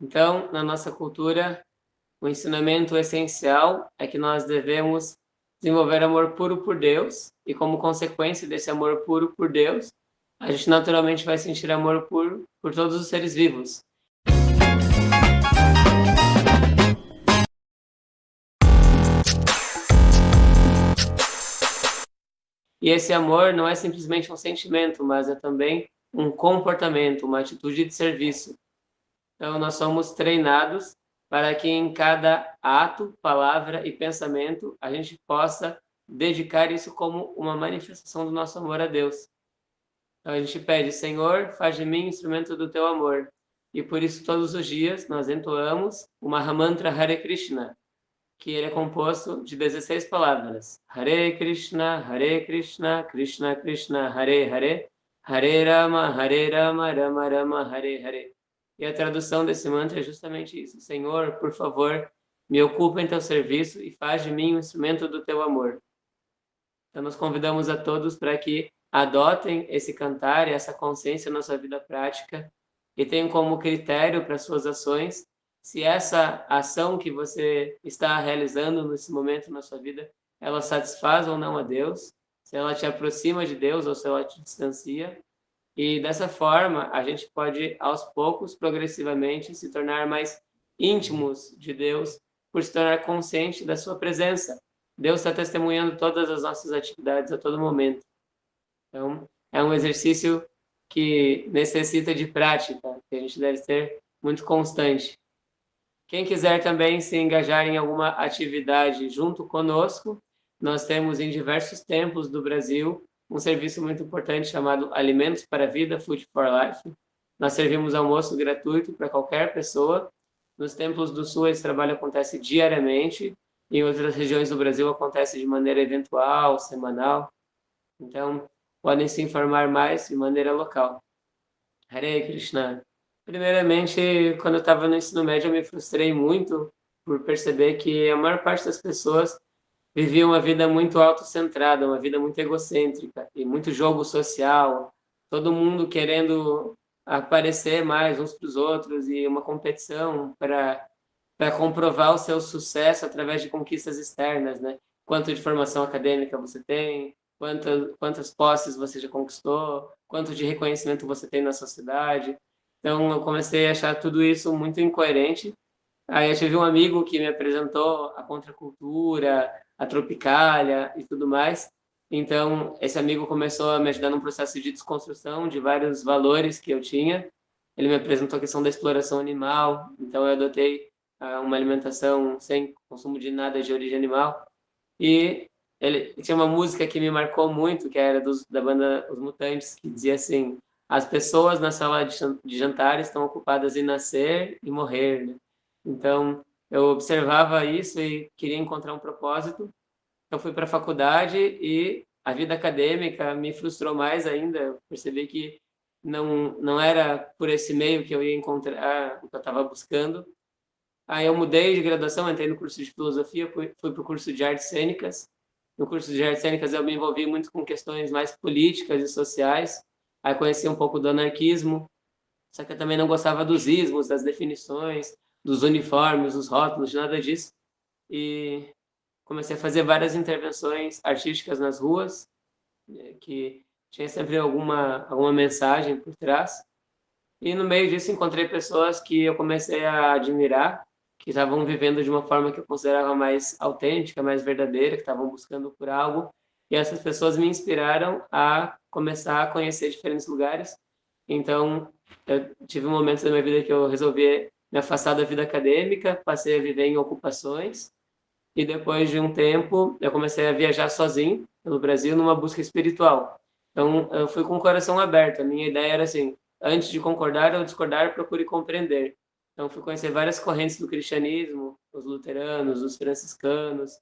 Então, na nossa cultura, o ensinamento essencial é que nós devemos desenvolver amor puro por Deus, e como consequência desse amor puro por Deus, a gente naturalmente vai sentir amor puro por todos os seres vivos. E esse amor não é simplesmente um sentimento, mas é também um comportamento, uma atitude de serviço. Então, nós somos treinados para que em cada ato, palavra e pensamento, a gente possa dedicar isso como uma manifestação do nosso amor a Deus. Então, a gente pede, Senhor, faz de mim instrumento do teu amor. E por isso, todos os dias, nós entoamos o Mahamantra Hare Krishna, que ele é composto de 16 palavras. Hare Krishna, Krishna Krishna, Hare Hare, Hare Rama, Rama Rama, Hare Hare. E a tradução desse mantra é justamente isso. Senhor, por favor, me ocupa em teu serviço e faz de mim um instrumento do teu amor. Então, nós convidamos a todos para que adotem esse cantar e essa consciência na sua vida prática e tenham como critério para suas ações se essa ação que você está realizando nesse momento na sua vida, ela satisfaz ou não a Deus, se ela te aproxima de Deus ou se ela te distancia. E dessa forma, a gente pode, aos poucos, progressivamente, se tornar mais íntimos de Deus, por se tornar consciente da sua presença. Deus está testemunhando todas as nossas atividades a todo momento. Então, é um exercício que necessita de prática, que a gente deve ser muito constante. Quem quiser também se engajar em alguma atividade junto conosco, nós temos em diversos templos do Brasil um serviço muito importante chamado Alimentos para a Vida, Food for Life. Nós servimos almoço gratuito para qualquer pessoa. Nos templos do Sul, esse trabalho acontece diariamente. Em outras regiões do Brasil, acontece de maneira eventual, semanal. Então, podem se informar mais de maneira local. Hare Krishna. Primeiramente, quando eu estava no ensino médio, eu me frustrei muito por perceber que a maior parte das pessoas vivia uma vida muito autocentrada, uma vida muito egocêntrica e muito jogo social, todo mundo querendo aparecer mais uns para os outros e uma competição para comprovar o seu sucesso através de conquistas externas, né? Quanto de formação acadêmica você tem, quantas posses você já conquistou, quanto de reconhecimento você tem na sociedade. Então, eu comecei a achar tudo isso muito incoerente. Aí eu tive um amigo que me apresentou a contracultura, a tropicália e tudo mais. Então, esse amigo começou a me ajudar num processo de desconstrução de vários valores que eu tinha. Ele me apresentou a questão da exploração animal, então eu adotei uma alimentação sem consumo de nada de origem animal. E ele tinha uma música que me marcou muito, que era da banda Os Mutantes, que dizia assim: as pessoas na sala de jantar estão ocupadas em nascer e morrer, né? Então, eu observava isso e queria encontrar um propósito. Eu fui para a faculdade e a vida acadêmica me frustrou mais ainda. Eu percebi que não era por esse meio que eu ia encontrar o que eu estava buscando. Aí eu mudei de graduação, entrei no curso de filosofia, fui para o curso de artes cênicas. No curso de artes cênicas eu me envolvi muito com questões mais políticas e sociais. Aí conheci um pouco do anarquismo, só que eu também não gostava dos ismos, das definições, dos uniformes, dos rótulos, de nada disso. E comecei a fazer várias intervenções artísticas nas ruas, que tinha sempre alguma mensagem por trás. E no meio disso encontrei pessoas que eu comecei a admirar, que estavam vivendo de uma forma que eu considerava mais autêntica, mais verdadeira, que estavam buscando por algo. E essas pessoas me inspiraram a começar a conhecer diferentes lugares. Então, eu tive um momento da minha vida que eu resolvi me afastar da vida acadêmica, passei a viver em ocupações. E depois de um tempo, eu comecei a viajar sozinho pelo Brasil numa busca espiritual. Então, eu fui com o coração aberto. A minha ideia era assim: antes de concordar ou discordar, procure compreender. Então, fui conhecer várias correntes do cristianismo, os luteranos, os franciscanos.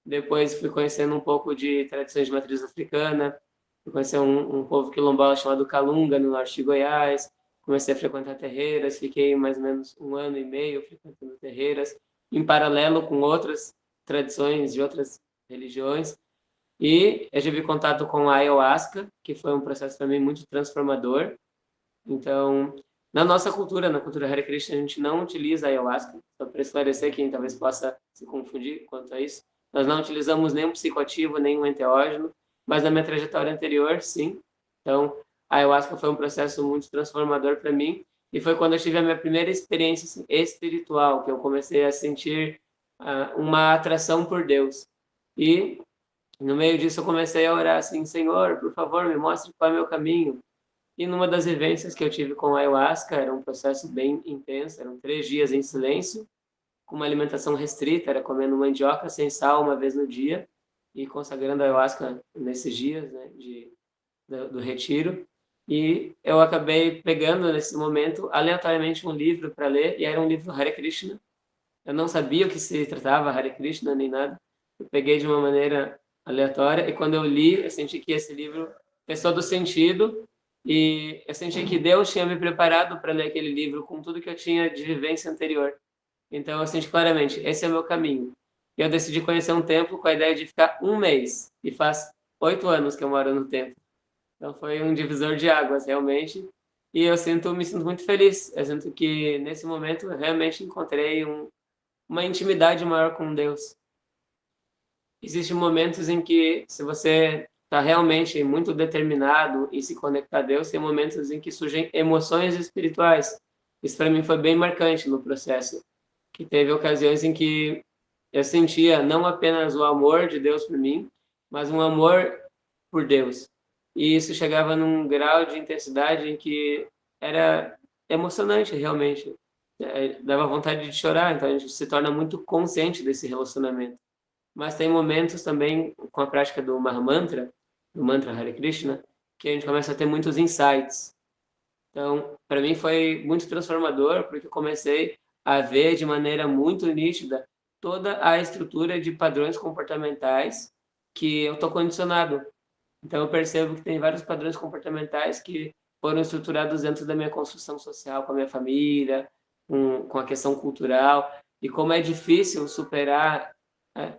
Depois, fui conhecendo um pouco de tradições de matriz africana. Fui conhecer um povo quilombola chamado Calunga, no norte de Goiás. Comecei a frequentar terreiras, fiquei mais ou menos um ano e meio frequentando terreiras, em paralelo com outras tradições de outras religiões. E eu tive contato com a ayahuasca, que foi um processo também muito transformador. Então, Na nossa cultura, na cultura Hare Krishna, a gente não utiliza a ayahuasca, só para esclarecer quem talvez possa se confundir quanto a isso. Nós não utilizamos nenhum psicoativo, nenhum enteógeno, mas na minha trajetória anterior, sim. Então, a ayahuasca foi um processo muito transformador para mim, e foi quando eu tive a minha primeira experiência assim, espiritual, que eu comecei a sentir uma atração por Deus. E no meio disso eu comecei a orar assim, Senhor, por favor, me mostre qual é o meu caminho. E numa das vivências que eu tive com a ayahuasca, era um processo bem intenso, eram 3 dias em silêncio, com uma alimentação restrita, era comendo mandioca sem sal uma vez no dia, e consagrando a ayahuasca nesses dias, né, do retiro. E eu acabei pegando, nesse momento, aleatoriamente um livro para ler, e era um livro Hare Krishna. Eu não sabia o que se tratava Hare Krishna, nem nada. Eu peguei de uma maneira aleatória, e quando eu li, eu senti que esse livro fez todo sentido, e eu senti que Deus tinha me preparado para ler aquele livro com tudo que eu tinha de vivência anterior. Então eu senti claramente, esse é o meu caminho. E eu decidi conhecer um templo com a ideia de ficar um mês. E faz 8 anos que eu moro no templo. Então foi um divisor de águas, realmente. E me sinto muito feliz. Eu sinto que nesse momento eu realmente encontrei uma intimidade maior com Deus. Existem momentos em que, se você está realmente muito determinado em se conectar a Deus, tem momentos em que surgem emoções espirituais. Isso para mim foi bem marcante no processo, que teve ocasiões em que eu sentia não apenas o amor de Deus por mim, mas um amor por Deus. E isso chegava num grau de intensidade em que era emocionante, realmente. Dava vontade de chorar, então a gente se torna muito consciente desse relacionamento. Mas tem momentos também, com a prática do Mahamantra, do mantra Hare Krishna, que a gente começa a ter muitos insights. Então, para mim foi muito transformador, porque eu comecei a ver de maneira muito nítida toda a estrutura de padrões comportamentais que eu estou condicionado. Então, eu percebo que tem vários padrões comportamentais que foram estruturados dentro da minha construção social, com a minha família, com a questão cultural, e como é difícil superar né,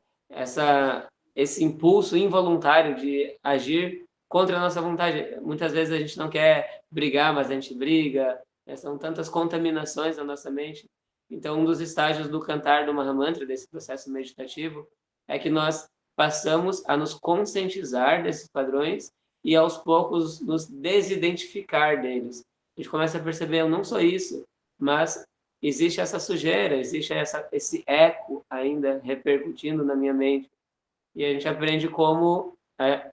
esse impulso involuntário de agir contra a nossa vontade. Muitas vezes a gente não quer brigar, mas a gente briga, né? São tantas contaminações na nossa mente. Então, um dos estágios do cantar do Mahamantra, desse processo meditativo, é que nós passamos a nos conscientizar desses padrões e, aos poucos, nos desidentificar deles. A gente começa a perceber, eu não sou isso, mas existe essa sujeira, existe esse eco ainda repercutindo na minha mente. E a gente aprende como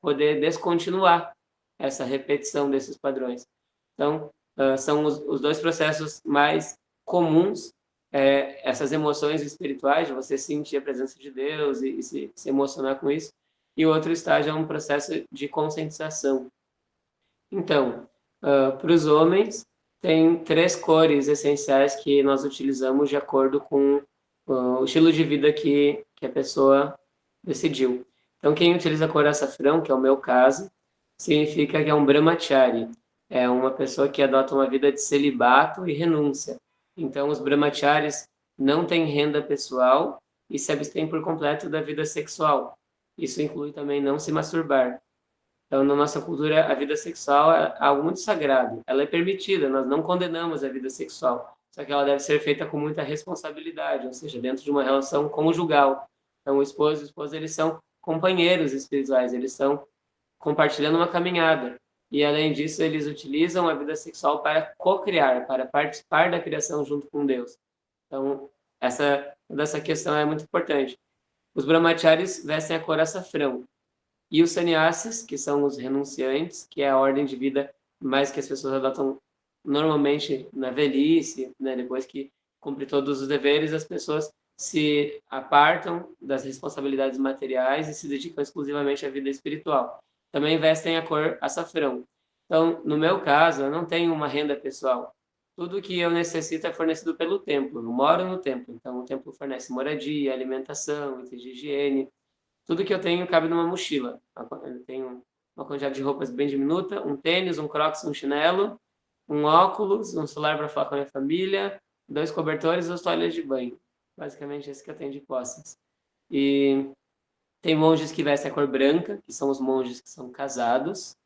poder descontinuar essa repetição desses padrões. Então, são os dois processos mais comuns, essas emoções espirituais, de você sentir a presença de Deus e se emocionar com isso. E o outro estágio é um processo de conscientização. Então, para os homens, tem 3 cores essenciais que nós utilizamos de acordo com o estilo de vida que a pessoa decidiu. Então, quem utiliza a cor açafrão, que é o meu caso, significa que é um brahmachari. É uma pessoa que adota uma vida de celibato e renúncia. Então, os brahmacharis não têm renda pessoal e se abstêm por completo da vida sexual. Isso inclui também não se masturbar. Então, na nossa cultura, a vida sexual é algo muito sagrado. Ela é permitida, nós não condenamos a vida sexual. Só que ela deve ser feita com muita responsabilidade, ou seja, dentro de uma relação conjugal. Então, o esposo e a esposa, eles são companheiros espirituais, eles estão compartilhando uma caminhada. E, além disso, eles utilizam a vida sexual para co-criar, para participar da criação junto com Deus. Então, essa questão é muito importante. Os brahmacharis vestem a cor açafrão. E os sannyasis, que são os renunciantes, que é a ordem de vida mais que as pessoas adotam normalmente na velhice, né? Depois que cumpre todos os deveres, as pessoas se apartam das responsabilidades materiais e se dedicam exclusivamente à vida espiritual. Também vestem a cor açafrão. Então, no meu caso, eu não tenho uma renda pessoal. Tudo que eu necessito é fornecido pelo templo. Eu moro no templo, então o templo fornece moradia, alimentação, itens de higiene. Tudo que eu tenho cabe numa mochila. Eu tenho uma quantidade de roupas bem diminuta, um tênis, um crocs, um chinelo, um óculos, um celular para falar com a minha família, 2 cobertores e 2 toalhas de banho. Basicamente, esse que eu tenho de posses. E tem monges que vestem a cor branca, que são os monges que são casados,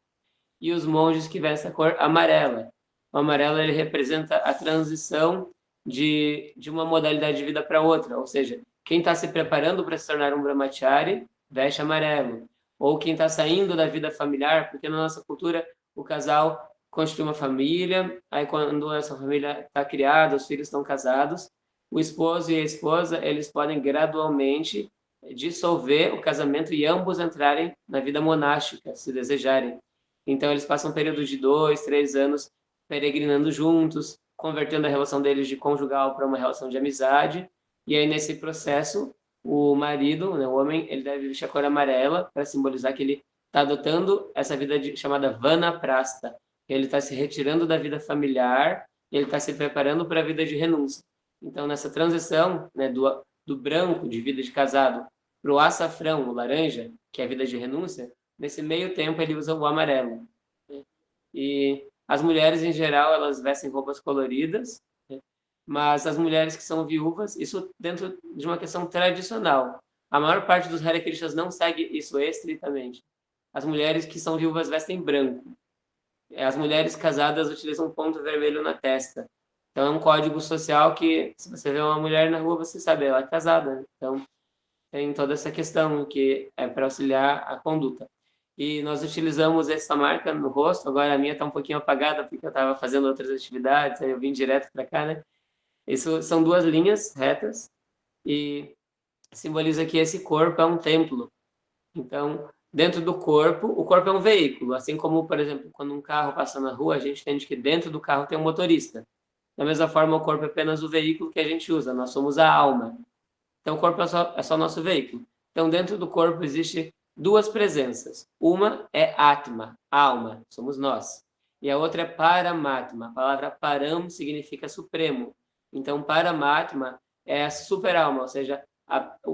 e os monges que vestem a cor amarela, O amarelo ele representa a transição de uma modalidade de vida para outra, ou seja, quem está se preparando para se tornar um brahmachari veste amarelo, ou quem está saindo da vida familiar, porque na nossa cultura o casal constitui uma família, aí quando essa família está criada, os filhos estão casados, o esposo e a esposa eles podem gradualmente dissolver o casamento e ambos entrarem na vida monástica, se desejarem. Então eles passam um período de 2, 3 anos peregrinando juntos, convertendo a relação deles de conjugal para uma relação de amizade. E aí, nesse processo, o marido, né, o homem, ele deve vestir a cor amarela para simbolizar que ele está adotando essa vida chamada vanaprastha. Ele está se retirando da vida familiar, ele está se preparando para a vida de renúncia. Então, nessa transição, né, do branco, de vida de casado, para o açafrão, o laranja, que é a vida de renúncia, nesse meio tempo ele usa o amarelo. E as mulheres, em geral, elas vestem roupas coloridas, né? Mas as mulheres que são viúvas, isso dentro de uma questão tradicional. A maior parte dos Hare Krishnas não segue isso estritamente. As mulheres que são viúvas vestem branco. As mulheres casadas utilizam um ponto vermelho na testa. Então, é um código social que, se você vê uma mulher na rua, você sabe, ela é casada, né? Então, tem toda essa questão que é para auxiliar a conduta. E nós utilizamos essa marca no rosto, agora a minha está um pouquinho apagada, porque eu estava fazendo outras atividades, aí eu vim direto para cá, né? Isso são 2 linhas retas, e simboliza que esse corpo é um templo. Então, dentro do corpo, o corpo é um veículo, assim como, por exemplo, quando um carro passa na rua, a gente entende que dentro do carro tem um motorista. Da mesma forma, o corpo é apenas o veículo que a gente usa, nós somos a alma. Então, o corpo é só nosso veículo. Então, dentro do corpo existe 2 presenças. Uma é Atma, alma, somos nós. E a outra é Paramatma. A palavra Param significa supremo. Então, Paramatma é a super-alma, ou seja,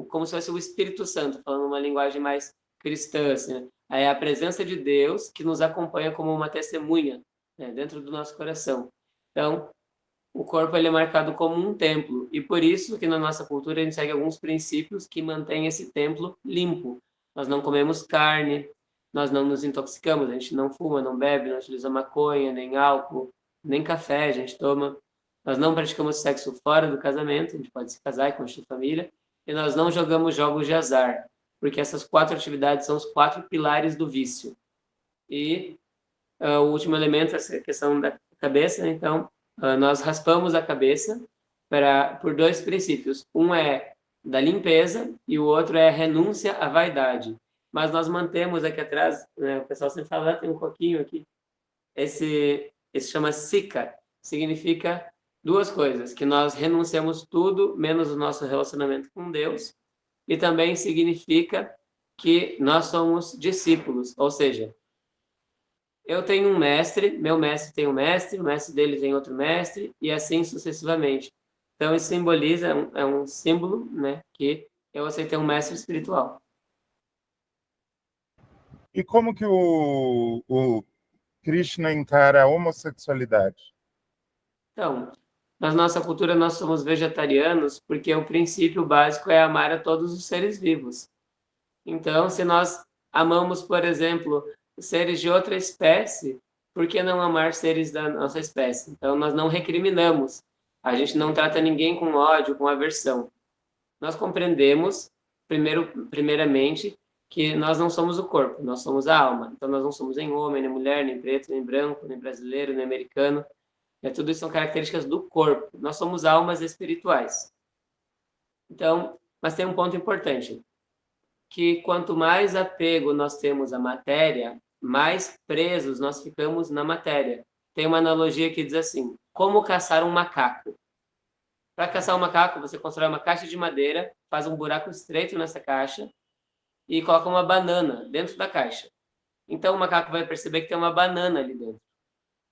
como se fosse o Espírito Santo, falando uma linguagem mais cristã. Assim, é a presença de Deus que nos acompanha como uma testemunha, né, dentro do nosso coração. Então, o corpo ele é marcado como um templo, e por isso que na nossa cultura a gente segue alguns princípios que mantêm esse templo limpo. Nós não comemos carne, nós não nos intoxicamos, a gente não fuma, não bebe, não utiliza maconha, nem álcool, nem café a gente toma. Nós não praticamos sexo fora do casamento, a gente pode se casar e construir família, e nós não jogamos jogos de azar, porque essas 4 atividades são os 4 pilares do vício. E o último elemento é essa questão da cabeça, então nós raspamos a cabeça por 2 princípios. Um é da limpeza e o outro é a renúncia à vaidade. Mas nós mantemos aqui atrás, né, o pessoal sempre fala, tem um coquinho aqui, esse chama Sika, significa 2 coisas, que nós renunciamos tudo, menos o nosso relacionamento com Deus, e também significa que nós somos discípulos, ou seja, eu tenho um mestre, meu mestre tem um mestre, o mestre dele tem outro mestre, e assim sucessivamente. Então, isso simboliza, é um símbolo, né, que eu aceitei um mestre espiritual. E como que o Krishna encara a homossexualidade? Então, na nossa cultura, nós somos vegetarianos porque o princípio básico é amar a todos os seres vivos. Então, se nós amamos, por exemplo, seres de outra espécie, por que não amar seres da nossa espécie? Então, nós não recriminamos. A gente não trata ninguém com ódio, com aversão. Nós compreendemos, primeiramente, que nós não somos o corpo, nós somos a alma. Então, nós não somos nem homem, nem mulher, nem preto, nem branco, nem brasileiro, nem americano. Tudo isso são características do corpo. Nós somos almas espirituais. Então, mas tem um ponto importante, que quanto mais apego nós temos à matéria, mais presos nós ficamos na matéria. Tem uma analogia que diz assim, como caçar um macaco. Para caçar um macaco, você constrói uma caixa de madeira, faz um buraco estreito nessa caixa e coloca uma banana dentro da caixa. Então o macaco vai perceber que tem uma banana ali dentro.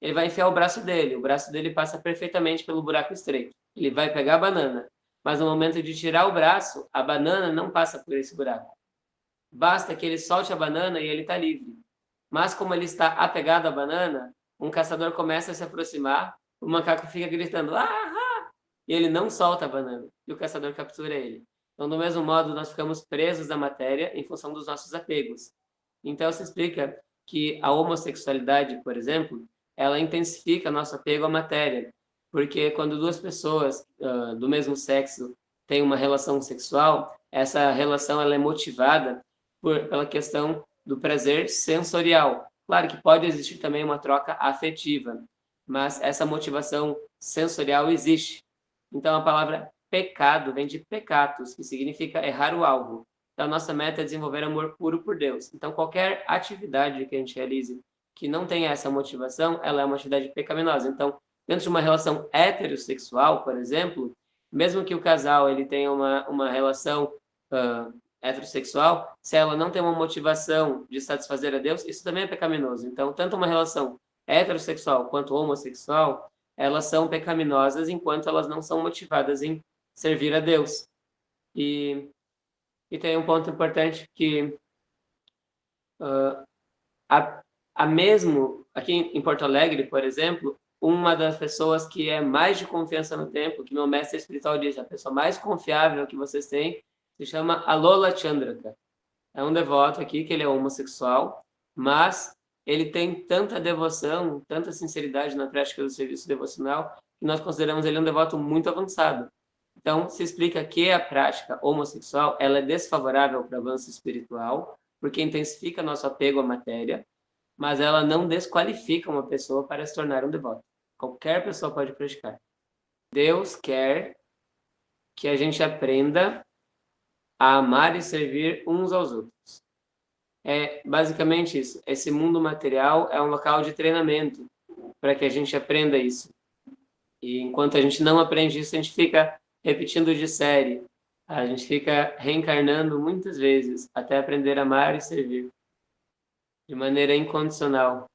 Ele vai enfiar o braço dele passa perfeitamente pelo buraco estreito. Ele vai pegar a banana, mas no momento de tirar o braço, a banana não passa por esse buraco. Basta que ele solte a banana e ele está livre. Mas como ele está apegado à banana, um caçador começa a se aproximar, o macaco fica gritando, ah! E ele não solta a banana, e o caçador captura ele. Então, do mesmo modo, nós ficamos presos à matéria em função dos nossos apegos. Então, se explica que a homossexualidade, por exemplo, ela intensifica nosso apego à matéria, porque quando duas pessoas do mesmo sexo têm uma relação sexual, essa relação ela é motivada pela questão do prazer sensorial. Claro que pode existir também uma troca afetiva, mas essa motivação sensorial existe. Então, a palavra pecado vem de pecatus, que significa errar o alvo. Então, a nossa meta é desenvolver amor puro por Deus. Então, qualquer atividade que a gente realize que não tenha essa motivação, ela é uma atividade pecaminosa. Então, dentro de uma relação heterossexual, por exemplo, mesmo que o casal ele tenha uma relação heterossexual, se ela não tem uma motivação de satisfazer a Deus, isso também é pecaminoso. Então, tanto uma relação heterossexual quanto homossexual, elas são pecaminosas enquanto elas não são motivadas em servir a Deus. E tem um ponto importante que mesmo aqui em Porto Alegre, por exemplo, uma das pessoas que é mais de confiança no templo, que meu mestre espiritual diz, a pessoa mais confiável que vocês têm, se chama Alola Chandraka. É um devoto aqui, que ele é homossexual, mas ele tem tanta devoção, tanta sinceridade na prática do serviço devocional, que nós consideramos ele um devoto muito avançado. Então, se explica que a prática homossexual ela é desfavorável para o avanço espiritual, porque intensifica nosso apego à matéria, mas ela não desqualifica uma pessoa para se tornar um devoto. Qualquer pessoa pode praticar. Deus quer que a gente aprenda a amar e servir uns aos outros. É basicamente isso. Esse mundo material é um local de treinamento para que a gente aprenda isso. E enquanto a gente não aprende isso, a gente fica repetindo de série. A gente fica reencarnando muitas vezes até aprender a amar e servir de maneira incondicional.